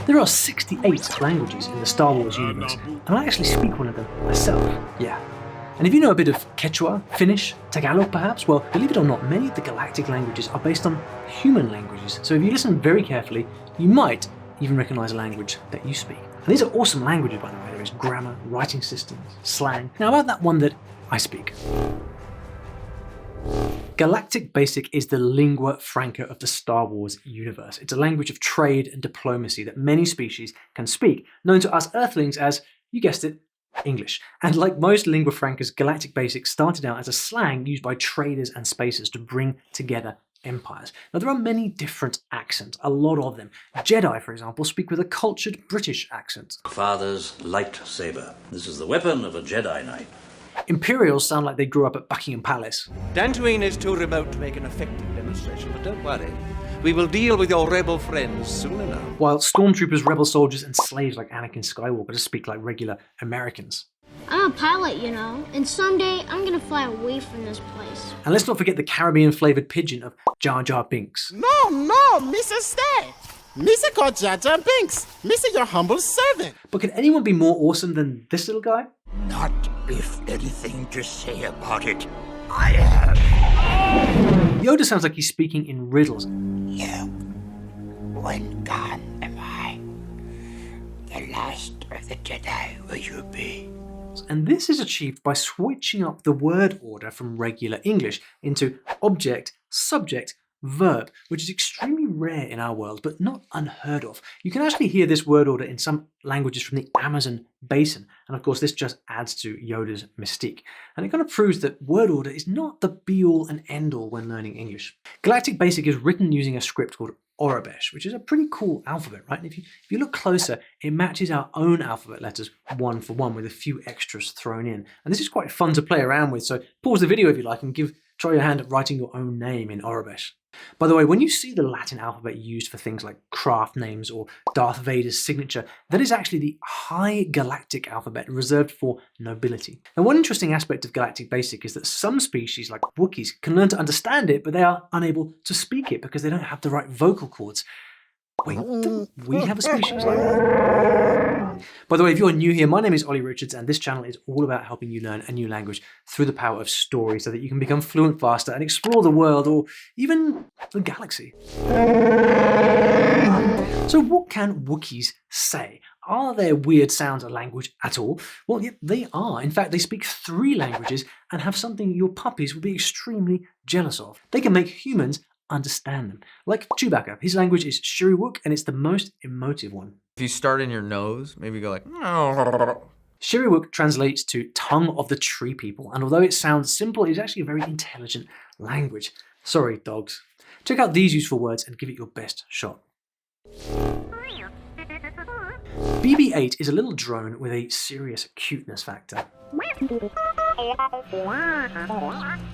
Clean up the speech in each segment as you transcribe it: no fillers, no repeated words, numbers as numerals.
There are 68 languages in the Star Wars universe, and I actually speak one of them myself, yeah. And if you know a bit of Quechua, Finnish, Tagalog perhaps, well, believe it or not, many of the galactic languages are based on human languages, so if you listen very carefully, you might even recognise a language that you speak. And these are awesome languages, by the way. There is grammar, writing systems, slang. Now about that one that I speak. Galactic Basic is the lingua franca of the Star Wars universe. It's a language of trade and diplomacy that many species can speak, known to us Earthlings as, you guessed it, English. And like most lingua francas, Galactic Basic started out as a slang used by traders and spacers to bring together empires. Now there are many different accents, a lot of them. Jedi, for example, speak with a cultured British accent. Father's lightsaber. This is the weapon of a Jedi Knight. Imperials sound like they grew up at Buckingham Palace. Dantooine is too remote to make an effective demonstration, but don't worry. We will deal with your rebel friends soon enough. While stormtroopers, rebel soldiers, and slaves like Anakin Skywalker just speak like regular Americans. I'm a pilot, you know, and someday I'm gonna fly away from this place. And let's not forget the Caribbean-flavoured pidgin of Jar Jar Binks. No, Mr. Stay. Mr. called Jar Jar Binks. Mr. your humble servant. But can anyone be more awesome than this little guy? Not if anything to say about it. I have. Yoda sounds like he's speaking in riddles. You. When gone am I? The last of the Jedi will you be? And this is achieved by switching up the word order from regular English into object, subject, verb, which is extremely rare in our world, but not unheard of. You can actually hear this word order in some languages from the Amazon basin, and of course this just adds to Yoda's mystique. And it kind of proves that word order is not the be-all and end-all when learning English. Galactic Basic is written using a script called Aurebesh, which is a pretty cool alphabet, right? And if you look closer, it matches our own alphabet letters one for one with a few extras thrown in. And this is quite fun to play around with, so pause the video if you like and try your hand at writing your own name in Aurebesh. By the way, when you see the Latin alphabet used for things like craft names or Darth Vader's signature, that is actually the High Galactic alphabet reserved for nobility. Now, one interesting aspect of Galactic Basic is that some species, like Wookiees, can learn to understand it, but they are unable to speak it because they don't have the right vocal cords. Wait, don't we have a species like that? By the way, if you're new here, my name is Ollie Richards, and this channel is all about helping you learn a new language through the power of story so that you can become fluent faster and explore the world or even the galaxy. So what can Wookiees say? Are there weird sounds of language at all? Well, yeah, they are. In fact, they speak 3 languages and have something your puppies will be extremely jealous of. They can make humans understand them. Like Chewbacca, his language is Shyriiwook, and it's the most emotive one. If you start in your nose, maybe go like... Shyriiwook translates to tongue of the tree people, and although it sounds simple, it's actually a very intelligent language. Sorry, dogs. Check out these useful words and give it your best shot. BB-8 is a little drone with a serious cuteness factor.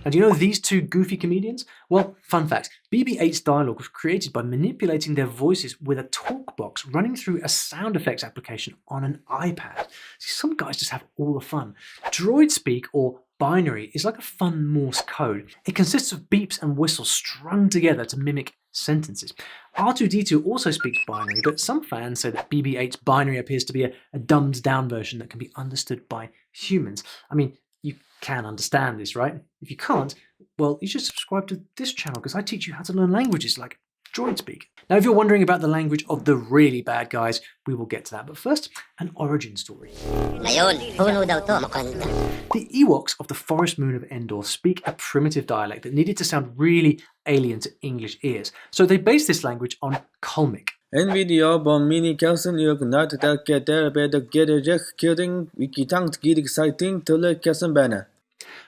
And do you know these 2 goofy comedians? Well, fun fact, BB-8's dialogue was created by manipulating their voices with a talk box running through a sound effects application on an iPad. See, some guys just have all the fun. Droidspeak, or binary, is like a fun Morse code. It consists of beeps and whistles strung together to mimic sentences. R2-D2 also speaks binary, but some fans say that BB-8's binary appears to be a dumbed down version that can be understood by humans. I mean, you can understand this, right? If you can't, well, you should subscribe to this channel because I teach you how to learn languages like Droidspeak. Now, if you're wondering about the language of the really bad guys, we will get to that. But first, an origin story. The Ewoks of the Forest Moon of Endor speak a primitive dialect that needed to sound really alien to English ears. So they based this language on Kalmyk. NVIDIA bon mini kelsen yok not that get there better get a killing WIKITONGUES get exciting to the kelsen banner.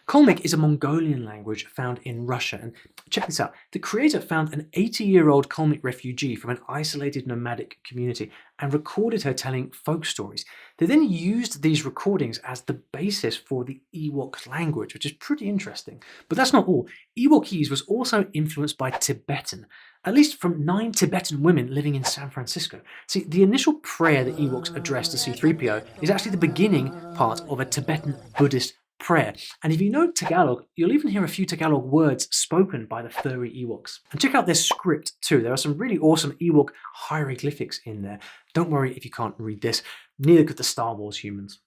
Kalmyk is a Mongolian language found in Russia, and check this out. The creator found an 80-year-old Kalmyk refugee from an isolated nomadic community and recorded her telling folk stories. They then used these recordings as the basis for the Ewok language, which is pretty interesting. But that's not all. Ewokese was also influenced by Tibetan, at least from 9 Tibetan women living in San Francisco. See, the initial prayer that Ewoks addressed to C-3PO is actually the beginning part of a Tibetan Buddhist prayer. And if you know Tagalog, you'll even hear a few Tagalog words spoken by the furry Ewoks. And check out their script too. There are some really awesome Ewok hieroglyphics in there. Don't worry if you can't read this. Neither could the Star Wars humans.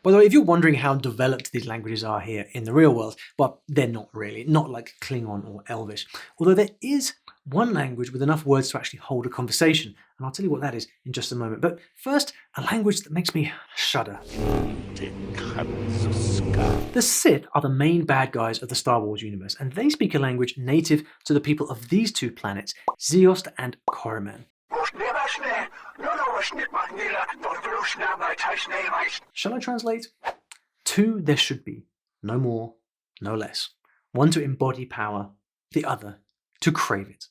By the way, if you're wondering how developed these languages are here in the real world, well, they're not really. Not like Klingon or Elvish. Although there is one language with enough words to actually hold a conversation. And I'll tell you what that is in just a moment. But first, a language that makes me shudder. The Sith are the main bad guys of the Star Wars universe, and they speak a language native to the people of these two planets, Ziost and Korriban. Shall I translate? Two there should be, no more, no less. One to embody power, the other to crave it.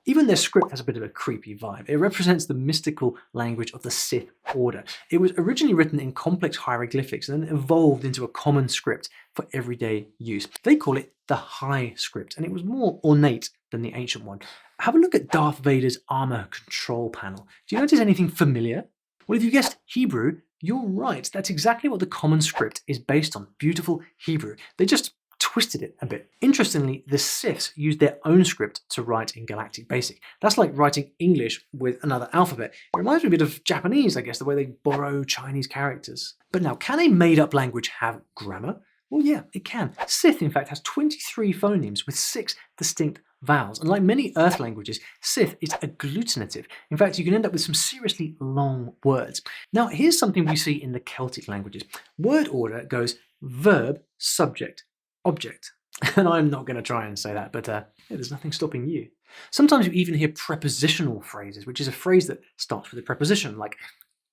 Even their script has a bit of a creepy vibe. It represents the mystical language of the Sith Order. It was originally written in complex hieroglyphics and then evolved into a common script for everyday use. They call it the High Script, and it was more ornate than the ancient one. Have a look at Darth Vader's armor control panel. Do you notice anything familiar? Well, if you guessed Hebrew, you're right. That's exactly what the common script is based on. Beautiful Hebrew. They just twisted it a bit. Interestingly, the Siths used their own script to write in Galactic Basic. That's like writing English with another alphabet. It reminds me a bit of Japanese, I guess, the way they borrow Chinese characters. But now, can a made-up language have grammar? Well, yeah, it can. Sith, in fact, has 23 phonemes with 6 distinct vowels. And like many Earth languages, Sith is agglutinative. In fact, you can end up with some seriously long words. Now, here's something we see in the Celtic languages. Word order goes verb, subject, object. And I'm not going to try and say that, but yeah, there's nothing stopping you. Sometimes you even hear prepositional phrases, which is a phrase that starts with a preposition, like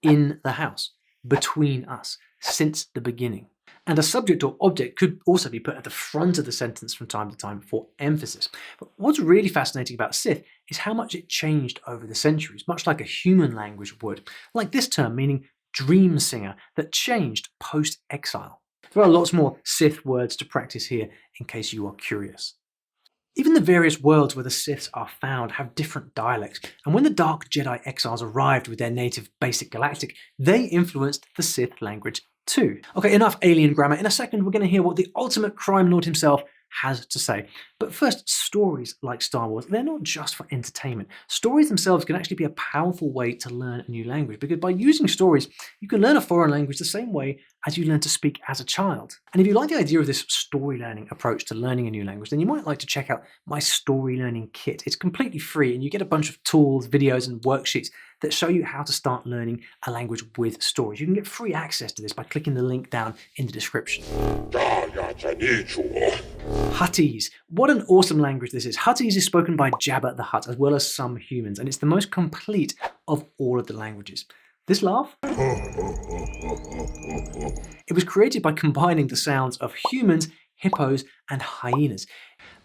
in the house, between us, since the beginning. And a subject or object could also be put at the front of the sentence from time to time for emphasis. But what's really fascinating about Sith is how much it changed over the centuries, much like a human language would. Like this term meaning dream singer that changed post-exile. There are lots more Sith words to practice here in case you are curious. Even the various worlds where the Siths are found have different dialects, and when the Dark Jedi exiles arrived with their native basic Galactic, they influenced the Sith language too. Okay, enough alien grammar. In a second, we're going to hear what the ultimate crime lord himself has to say. But first, stories like Star Wars, they're not just for entertainment. Stories themselves can actually be a powerful way to learn a new language, because by using stories, you can learn a foreign language the same way as you learn to speak as a child. And if you like the idea of this story learning approach to learning a new language, then you might like to check out my story learning kit. It's completely free, and you get a bunch of tools, videos, and worksheets that show you how to start learning a language with stories. You can get free access to this by clicking the link down in the description. Huttese. What an awesome language this is. Huttese is spoken by Jabba the Hutt as well as some humans, and it's the most complete of all of the languages. This laugh? It was created by combining the sounds of humans, hippos, and hyenas.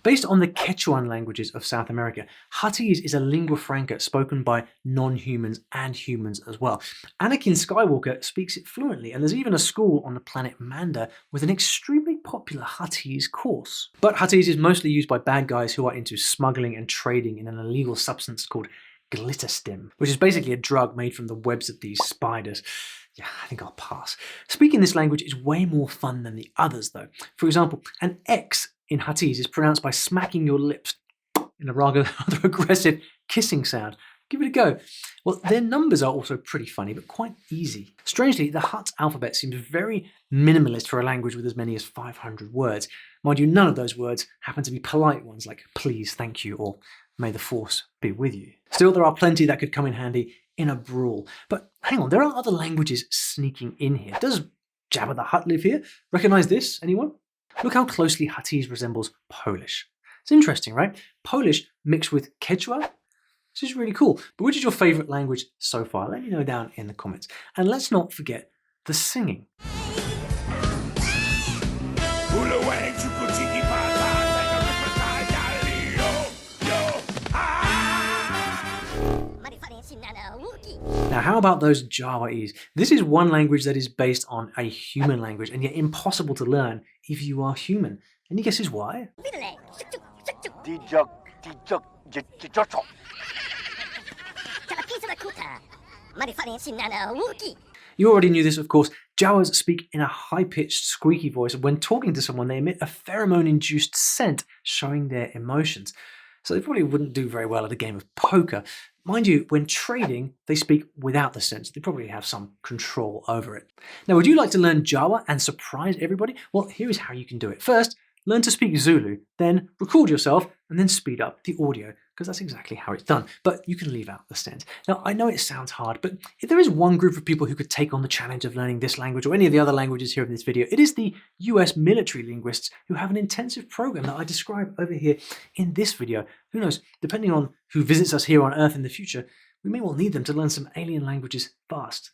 Based on the Quechuan languages of South America, Huttese is a lingua franca spoken by non-humans and humans as well. Anakin Skywalker speaks it fluently, and there's even a school on the planet Manda with an extremely popular Huttese course. But Huttese is mostly used by bad guys who are into smuggling and trading in an illegal substance called glitterstim, which is basically a drug made from the webs of these spiders. Yeah, I think I'll pass. Speaking this language is way more fun than the others though. For example, an X in Huttese is pronounced by smacking your lips in a rather aggressive kissing sound. Give it a go. Well, their numbers are also pretty funny, but quite easy. Strangely, the Hutt alphabet seems very minimalist for a language with as many as 500 words. Mind you, none of those words happen to be polite ones like please, thank you, or may the force be with you. Still, there are plenty that could come in handy in a brawl. But hang on, there are other languages sneaking in here. Does Jabba the Hutt live here? Recognize this, anyone? Look how closely Huttese resembles Polish. It's interesting, right? Polish mixed with Quechua? This is really cool. But which is your favorite language so far? Let me know down in the comments. And let's not forget the singing. Now, how about those Jawa-ese? This is one language that is based on a human language and yet impossible to learn if you are human. Any guesses why? You already knew this, of course. Jawas speak in a high-pitched, squeaky voice, and when talking to someone, they emit a pheromone-induced scent showing their emotions. So they probably wouldn't do very well at a game of poker. Mind you, when trading, they speak without the scent. They probably have some control over it. Now, would you like to learn Jawa and surprise everybody? Well, here is how you can do it. First, learn to speak Zulu, then record yourself, and then speed up the audio, because that's exactly how it's done. But you can leave out the scent. Now, I know it sounds hard, but if there is one group of people who could take on the challenge of learning this language or any of the other languages here in this video, it is the US military linguists who have an intensive program that I describe over here in this video. Who knows, depending on who visits us here on Earth in the future, we may well need them to learn some alien languages fast.